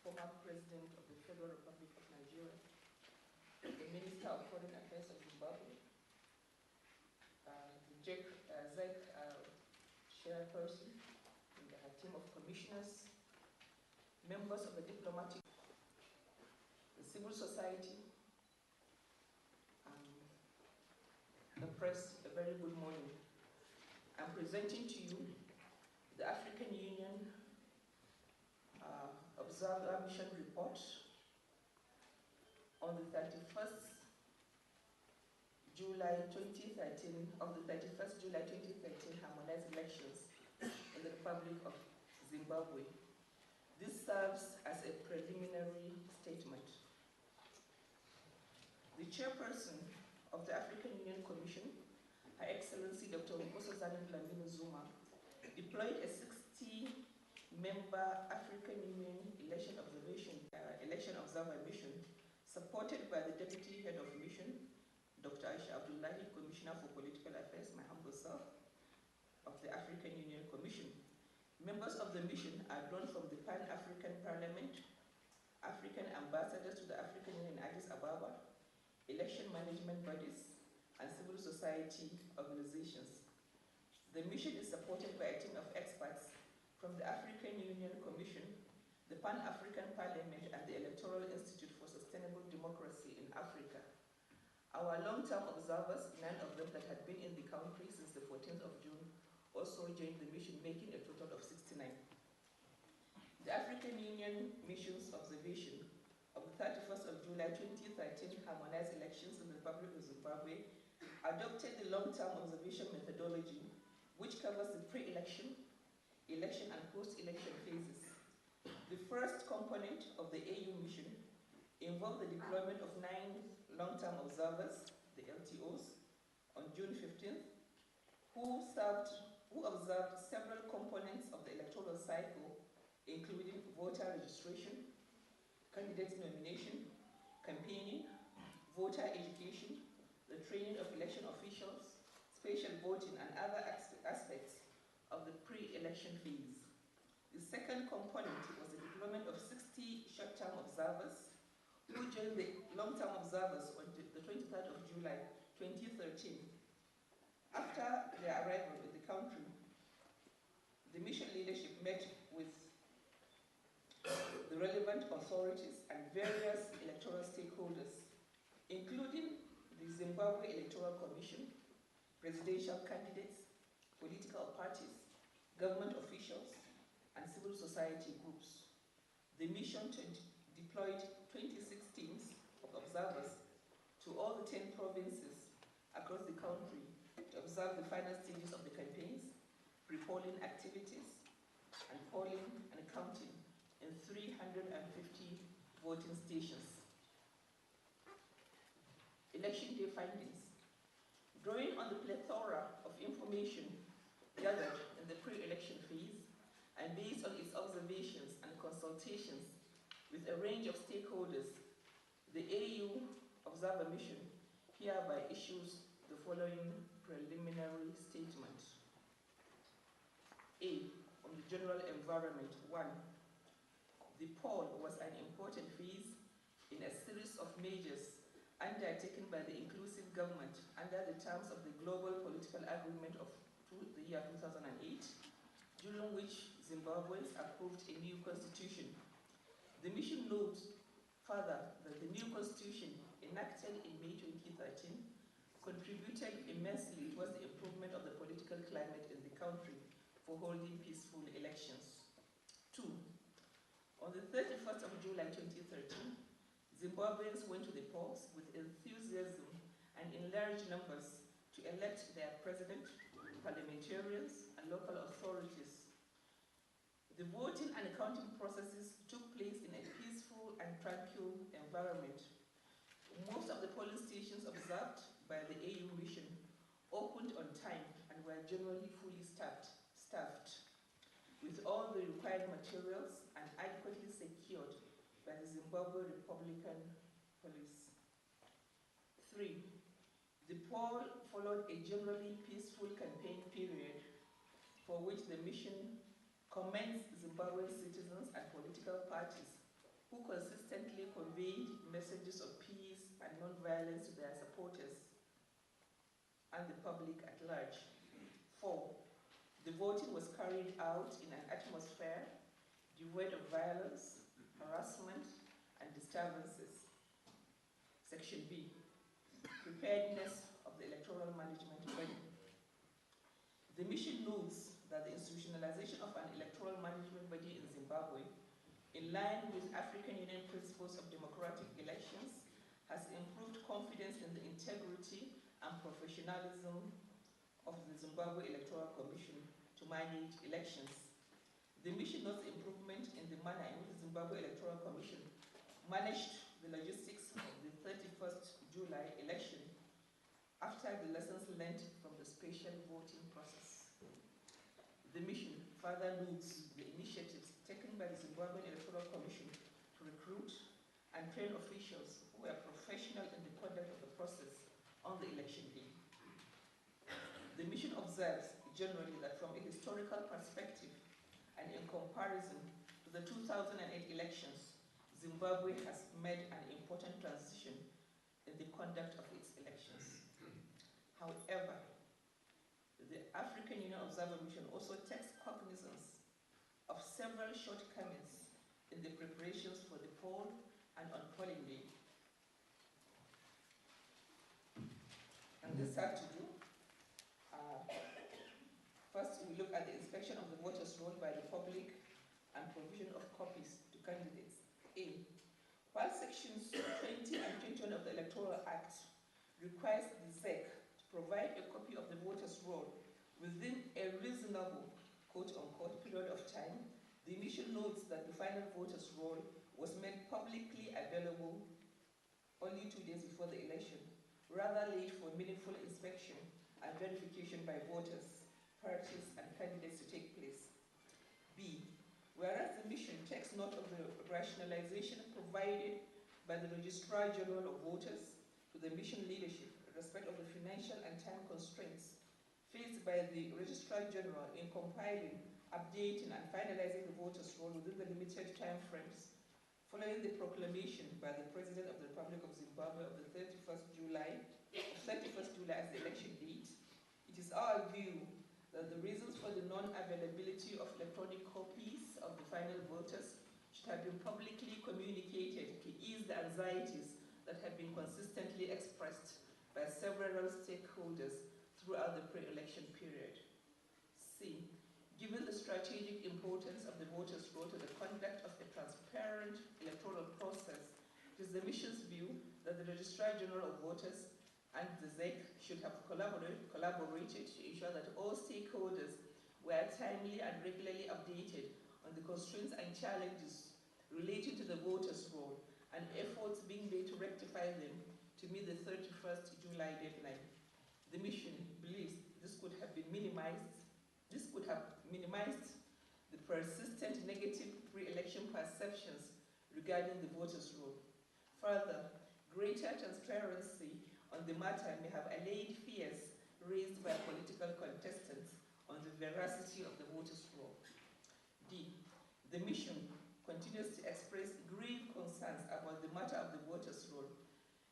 former President of the Federal Republic of Nigeria, the Minister of Foreign Affairs of Zimbabwe, the ZEC chairperson, and her team of commissioners, members of the diplomatic, the civil society, the press, a very good morning. I'm presenting to you the African Union Observer Mission Report on the 31st July 2013 of the 31st July 2013 Harmonized elections in the Republic of Zimbabwe. This serves as a preliminary statement. The chairperson of the African Union Commission, Her Excellency Dr. Nkosazana Dlamini Zuma, deployed a 60-member African Union election observer mission, supported by the Deputy Head of Mission, Dr. Aisha Abdullahi, Commissioner for Political Affairs, my humble self, of the African Union Commission. Members of the mission are drawn from the Pan-African Parliament, African ambassadors to the African Union in Addis Ababa, election management bodies, and civil society organizations. The mission is supported by a team of experts from the African Union Commission, the Pan-African Parliament, and the Electoral Institute for Sustainable Democracy in Africa. Our long-term observers, 9 of them that had been in the country since the 14th of June, also joined the mission, making a total of 69. The African Union Mission's observation of the 31st of July 2013 harmonized elections in the Republic of Zimbabwe adopted the long-term observation methodology, which covers the pre-election, election, and post-election phases. The first component of the AU mission involved the deployment of 9 long-term observers, the LTOs, on June 15th, who observed several components of the electoral cycle, including voter registration, candidate nomination, campaigning, voter education, the training of election officials, spatial voting, and other aspects of the pre-election phase. The second component was the deployment of 60 short-term observers who joined the long-term observers on the 23rd of July 2013. After their arrival in the country, the mission leadership met with the relevant authorities and various electoral stakeholders, including the Zimbabwe Electoral Commission, presidential candidates, political parties, government officials, and civil society groups. The mission deployed 26 teams of observers to all the 10 provinces across the country to observe the final stages of the campaigns, pre-polling activities, and polling and counting in 350 voting stations. Election day findings. Drawing on the plethora of information gathered in the pre-election phase and based on its observations and consultations with a range of stakeholders, the AU Observer Mission hereby issues the following preliminary statement. A. On the general environment. 1. The poll was an important phase in a series of measures undertaken by the inclusive government under the terms of the Global Political Agreement of the year 2008, during which Zimbabweans approved a new constitution. The mission notes further that the new constitution, enacted in May 2013, contributed immensely towards the improvement of the political climate in the country for holding peaceful elections. 2. On the 31st of July 2013, Zimbabweans went to the polls with enthusiasm and in large numbers to elect their president, parliamentarians, and local authorities. The voting and counting processes took place in a peaceful and tranquil environment. Most of the polling stations observed by the AU mission opened on time and were generally fully staffed with all the required materials and adequately secured by the Zimbabwe Republican Police. 3. The poll followed a generally peaceful campaign period for which the mission commends Zimbabwean citizens and political parties who consistently conveyed messages of peace and non-violence to their supporters and the public at large. 4. The voting was carried out in an atmosphere devoid of violence, harassment, and disturbances. Section B. Preparedness of the electoral management body. The mission notes that the institutionalization of an electoral management body in Zimbabwe, in line with African Union principles of democratic elections, has improved confidence in the integrity and professionalism of the Zimbabwe Electoral Commission to manage elections. The mission notes improvement in the manner in which the Zimbabwe Electoral Commission managed the logistics of the 31st July election after the lessons learned from the special voting process. The mission further notes the initiatives taken by the Zimbabwe Electoral Commission to recruit and train officials who are professional in the conduct of the process on the election day. The mission observes generally that from a historical perspective and in comparison to the 2008 elections, Zimbabwe has made an important transition in the conduct of its elections. However, the African Union Observer Mission also takes cognizance of several shortcomings in the preparations for the poll and on polling day. And this had to do, first we look at the inspection of the voters' roll by the public and provision of copies to candidates. A. While sections 20 and 21 of the Electoral Act requires the ZEC to provide a copy of the voters' roll within a reasonable quote-unquote period of time, the mission notes that the final voters' roll was made publicly available only 2 days before the election, rather late for meaningful inspection and verification by voters, parties, and candidates to take place. B. Whereas the mission takes note of the rationalization provided by the Registrar General of Voters to the mission leadership in respect of the financial and time constraints faced by the Registrar General in compiling, updating, and finalizing the voters' roll within the limited time frames following the proclamation by the President of the Republic of Zimbabwe of the 31st July as the election date, it is our view that the reasons for the non-availability of electronic copies of the final voters should have been publicly communicated to ease the anxieties that have been consistently expressed by several stakeholders throughout the pre-election period. C. Given the strategic importance of the voters' roll to the conduct of a transparent electoral process, it is the mission's view that the Registrar General of Voters and the ZEC should have collaborated to ensure that all stakeholders were timely and regularly updated on the constraints and challenges related to the voters' roll and efforts being made to rectify them to meet the 31st July deadline. The mission believes this could have minimized the persistent negative pre-election perceptions regarding the voters' roll. Further, greater transparency on the matter may have allayed fears raised by political contestants on the veracity of the voters' roll. D. The mission continues to express grave concerns about the matter of the voters' roll.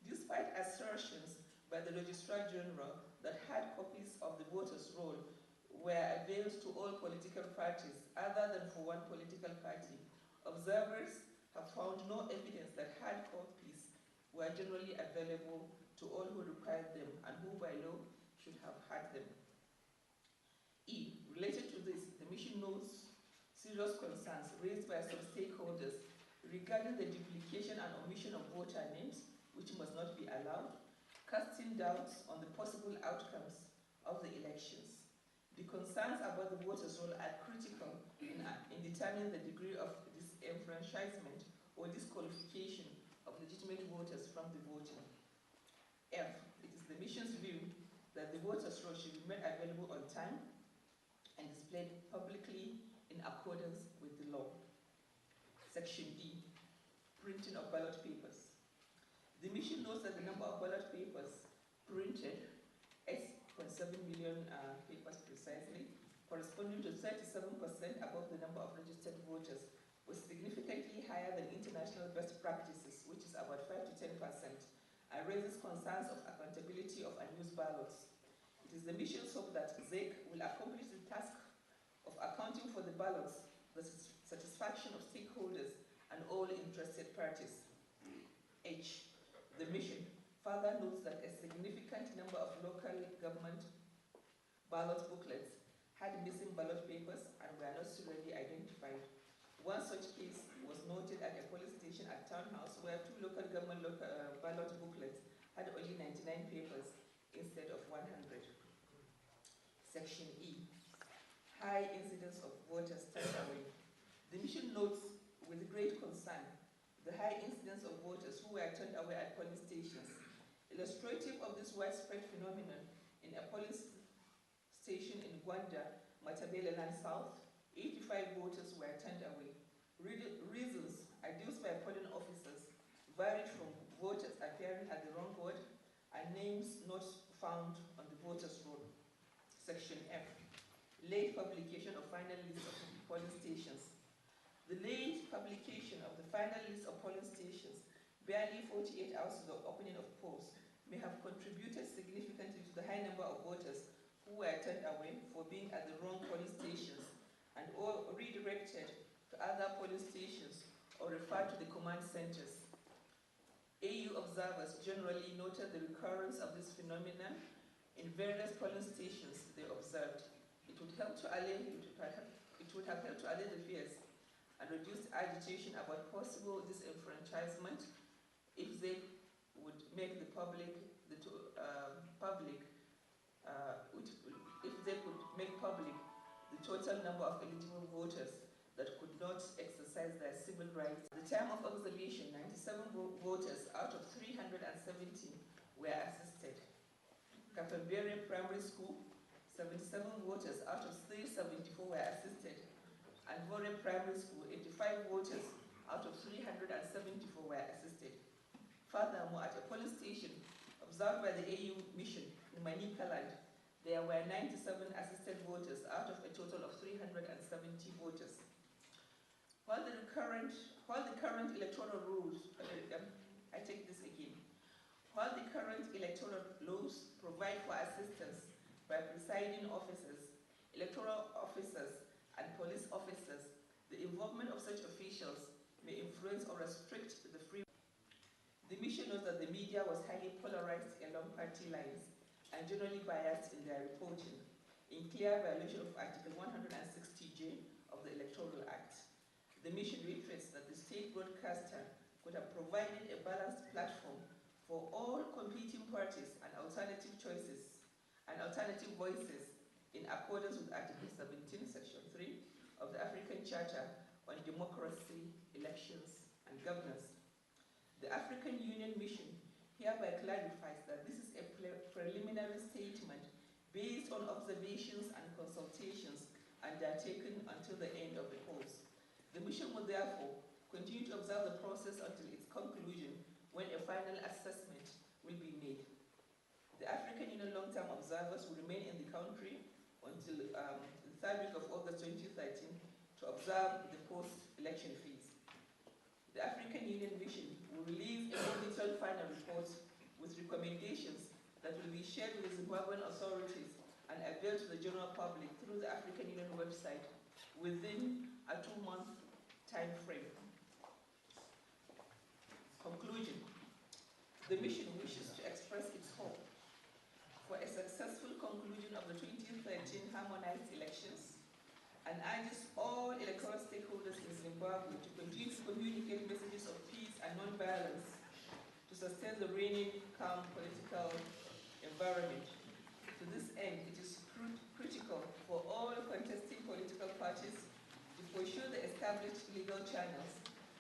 Despite assertions by the Registrar General that hard copies of the voters' roll were availed to all political parties other than for one political party, observers have found no evidence that hard copies were generally available to all who required them and who by law should have had them. E. Related to this, the mission notes serious concerns raised by some stakeholders regarding the duplication and omission of voter names, which must not be allowed, casting doubts on the possible outcomes of the elections. The concerns about the voters' roll are critical in determining the degree of disenfranchisement or disqualification of legitimate voters from the voting. F. It is the mission's view that the voters' roll should be made available on time and displayed publicly in accordance with the law. Section D. Printing of ballot papers. The mission notes that the number of ballot papers printed, 8.7 million papers precisely, corresponding to 37% above the number of registered voters, was significantly higher than international international best practices, which is about 5 to 10%, and raises concerns of accountability of unused ballots. It is the mission's hope that ZEC will accomplish the task of accounting for the ballots, the satisfaction of stakeholders and all interested parties. H. The mission further notes that a significant number of local government ballot booklets had missing ballot papers and were not serially identified. One such case was noted at a police station at Townhouse where two local government ballot booklets had only 99 papers instead of 100. Section E. High incidence of voters turned away. The mission notes with great concern the high incidence of voters who were turned away at polling stations. Illustrative of this widespread phenomenon, in a polling station in Gwanda, Matabeleland South, 85 voters were turned away. Reasons adduced by polling officers varied from voters appearing at the wrong ward and names not found on the voters' roll. Section F. Late publication of final list of polling stations. The late publication of the final list of polling stations, barely 48 hours to the opening of polls, may have contributed significantly to the high number of voters who were turned away for being at the wrong polling stations and or redirected to other polling stations or referred to the command centers. AU observers generally noted the recurrence of this phenomenon in various polling stations they observed. It would have helped to allay the fears and reduce agitation about possible disenfranchisement if they would make the if they could make public the total number of eligible voters that could not exercise their civil rights. At the time of observation, 97 voters out of 370 were assisted. Kafebere Primary School, 77 voters out of 374 were assisted. And Vore Primary School, 85 voters out of 374 were assisted. Furthermore, at a polling station observed by the AU mission in Manikaland, there were 97 assisted voters out of a total of 370 voters. While the current electoral rules, While the current electoral laws provide for assistance by presiding officers, electoral officers, and police officers, the involvement of such officials may influence or restrict the free. The mission notes that the media was highly polarized along party lines and generally biased in their reporting, in clear violation of Article 160J of the Electoral Act. The mission reiterates that the state broadcaster could have provided a balanced platform for all competing parties and alternative choices and alternative voices in accordance with Article 17, Section 3 of the African Charter on Democracy, Elections, and Governance. The African Union Mission hereby clarifies that this is a preliminary statement based on observations and consultations undertaken until the end of the polls. The mission will therefore continue to observe the process until its conclusion, when a final assessment will be made. The African Union long-term observers will remain in the country until the 3rd week of August 2013 to observe the post-election phase. The African Union Mission will release a more detailed final report with recommendations that will be shared with the Zimbabwean authorities and available to the general public through the African Union website within a 2-month time frame. Conclusion. The mission wishes to express its hope for a successful conclusion of the 2013 harmonized elections and urges all electoral stakeholders in Zimbabwe to continue to communicate messages of peace and non-violence to sustain the reigning calm political environment. To this end, it is critical for all contesting political parties to pursue the established legal channels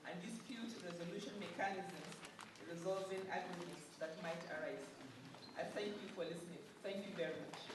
and dispute resolution mechanisms resolving arguments that might arise. I thank you for listening. Thank you very much.